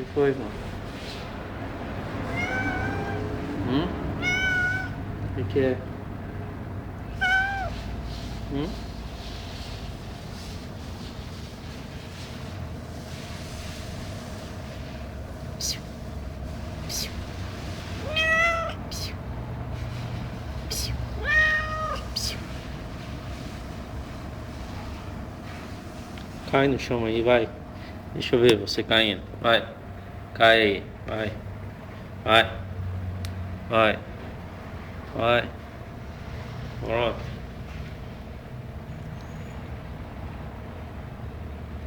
que foi, mano? O que é? Hum? Psiu, psiu, psiu, psiu, psiu. Cai no chão aí, vai. Deixa eu ver você caindo. Vai. Cai aí. Vai. Vai. Vai. Vai. Pronto.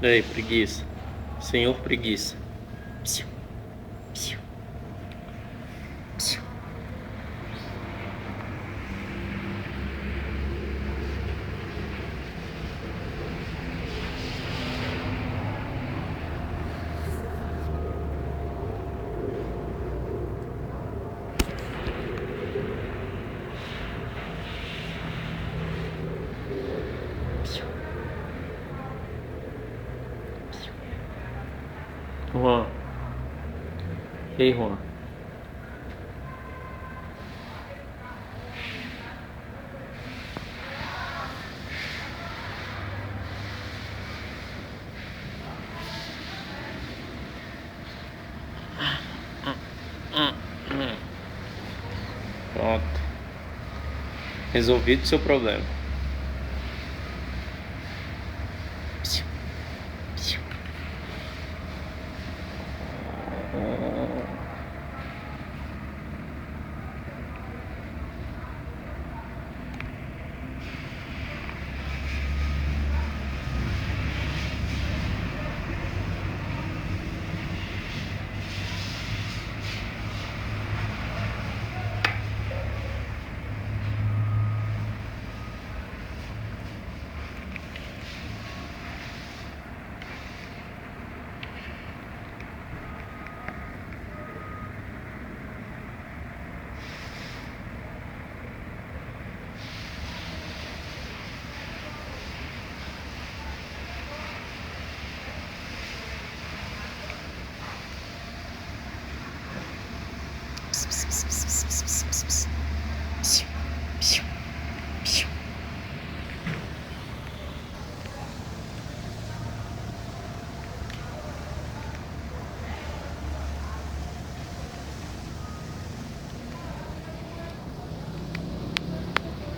E aí, preguiça. Senhor preguiça. Psiu, psiu, psiu. Psiu, psiu. Juan. Ei, Juan. Pronto. Resolvido o seu problema.